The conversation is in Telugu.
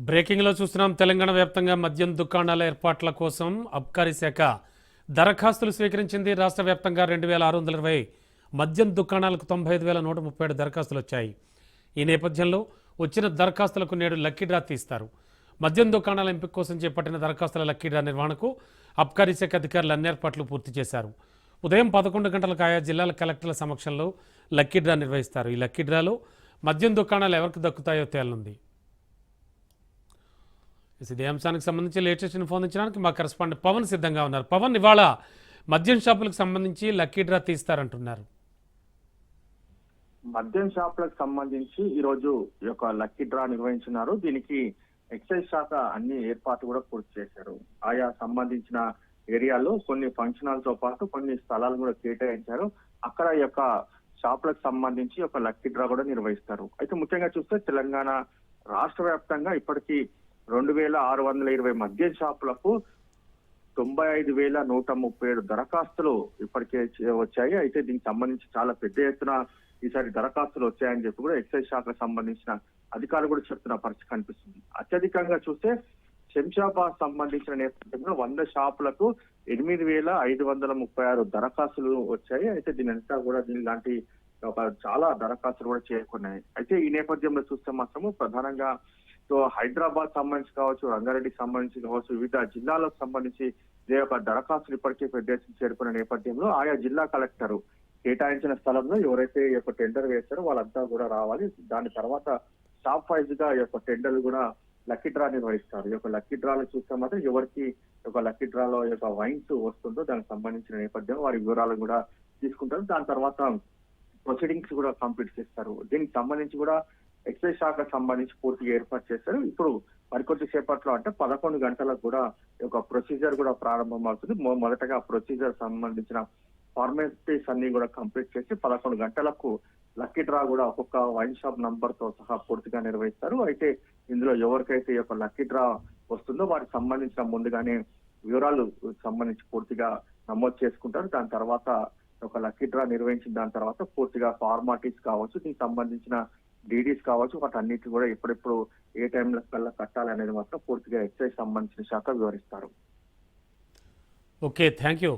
బ్రేకింగ్లో చూస్తున్నాం. తెలంగాణ వ్యాప్తంగా మద్యం దుకాణాల ఏర్పాట్ల కోసం అబ్కారీ శాఖ దరఖాస్తులు స్వీకరించింది. రాష్ట్ర వ్యాప్తంగా 2620 మద్యం దుకాణాలకు 95,137 దరఖాస్తులు వచ్చాయి. ఈ నేపథ్యంలో వచ్చిన దరఖాస్తులకు నేడు లక్కీ డ్రా తీస్తారు. మద్యం దుకాణాల ఎంపిక కోసం చేపట్టిన దరఖాస్తుల లక్కీ డ్రా నిర్వహణకు అబ్కారీ శాఖ అధికారులు అన్ని ఏర్పాట్లు పూర్తి చేశారు. ఉదయం 11 గంటలకు ఆయా జిల్లాల కలెక్టర్ల సమక్షంలో లక్కీ డ్రా నిర్వహిస్తారు. ఈ లక్కీ డ్రాలో మద్యం దుకాణాలు ఎవరికి దక్కుతాయో తేలనుంది. ఇదే అంశానికి సంబంధించి లేటెస్ట్ ఇన్ఫర్మేషన్ మా కరెస్పాండెంట్ పవన్ సిద్ధంగా ఉన్నారు. పవన్, ఇవాళ మద్యం షాపులకు సంబంధించి లక్కీ డ్రా తీస్తారంటున్నారు. మద్యం షాపులకు సంబంధించి ఈ రోజు ఈ యొక్క లక్కీ డ్రా నిర్వహించినారు. దీనికి ఎక్సైజ్ శాఖ అన్ని ఏర్పాట్లు కూడా పూర్తి చేశారు. ఆయా సంబంధించిన ఏరియాలో కొన్ని ఫంక్షన్ హాల్తో పాటు కొన్ని స్థలాలు కూడా కేటాయించారు. అక్కడ ఈ యొక్క షాపులకు సంబంధించి ఒక లక్కీ డ్రా కూడా నిర్వహిస్తారు. అయితే ముఖ్యంగా చూస్తే తెలంగాణ రాష్ట్ర వ్యాప్తంగా ఇప్పటికీ 2,620 మద్యం షాపులకు 95,137 దరఖాస్తులు ఇప్పటికే వచ్చాయి. అయితే దీనికి సంబంధించి చాలా పెద్ద ఎత్తున ఈసారి దరఖాస్తులు వచ్చాయని చెప్పి కూడా ఎక్సైజ్ శాఖకు సంబంధించిన అధికారులు కూడా చెప్తున్న పరిస్థితి కనిపిస్తుంది. అత్యధికంగా చూస్తే శంషాబాద్ సంబంధించిన నేపథ్యంలో 100 షాపులకు 8,536 దరఖాస్తులు వచ్చాయి. అయితే దీని అంతా కూడా దీనిలాంటి చాలా దరఖాస్తులు కూడా చేరుకున్నాయి. అయితే ఈ నేపథ్యంలో చూస్తే మాత్రము ప్రధానంగా హైదరాబాద్ సంబంధించి కావచ్చు, రంగారెడ్డికి సంబంధించి కావచ్చు, వివిధ జిల్లాలకు సంబంధించి ఇదే ఒక దరఖాస్తులు ఇప్పటికే పెద్ద ఎత్తున చేరుకున్న నేపథ్యంలో ఆయా జిల్లా కలెక్టర్ కేటాయించిన స్థలంలో ఎవరైతే ఈ యొక్క టెండర్ వేస్తారో వాళ్ళంతా కూడా రావాలి. దాని తర్వాత టాప్ వైజ్ గా ఈ యొక్క టెండర్లు కూడా లక్కీ డ్రా నిర్వహిస్తారు. ఈ యొక్క లక్కీ డ్రాలు చూస్తే మాత్రం ఎవరికి ఒక లక్కీ డ్రాలో ఈ యొక్క వైన్స్ వస్తుందో దానికి సంబంధించిన నేపథ్యం వారి వివరాలు కూడా తీసుకుంటారు. దాని తర్వాత ప్రొసీడింగ్స్ కూడా కంప్లీట్ చేస్తారు. దీనికి సంబంధించి కూడా ఎక్సైజ్ శాఖకు సంబంధించి పూర్తిగా ఏర్పాటు చేశారు. ఇప్పుడు మరికొద్ది సేపట్లో అంటే 11 గంటలకు కూడా ఒక ప్రొసీజర్ కూడా ప్రారంభం అవుతుంది. మొదటగా ప్రొసీజర్ సంబంధించిన ఫార్మాలిటీస్ అన్ని కూడా కంప్లీట్ చేసి 11 గంటలకు లక్కీ డ్రా కూడా ఒక్కొక్క వైన్ షాప్ నంబర్ తో సహా పూర్తిగా నిర్వహిస్తారు. అయితే ఇందులో ఎవరికైతే ఈ యొక్క లక్కీ డ్రా వస్తుందో వారికి సంబంధించిన ముందుగానే వివరాలు సంబంధించి పూర్తిగా నమోదు చేసుకుంటారు. దాని తర్వాత ఒక లక్కీ డ్రా నిర్వహించిన దాని తర్వాత పూర్తిగా ఫార్మాలిటీస్ కావచ్చు, దీనికి సంబంధించిన డీడీస్ కావచ్చు, వాటన్నిటి కూడా ఎప్పుడెప్పుడు ఏ టైంలో కల్లా కట్టాలనేది మాత్రం పూర్తిగా ఎక్సైజ్ సంబంధించిన శాఖ వివరిస్తారు. Okay, thank you.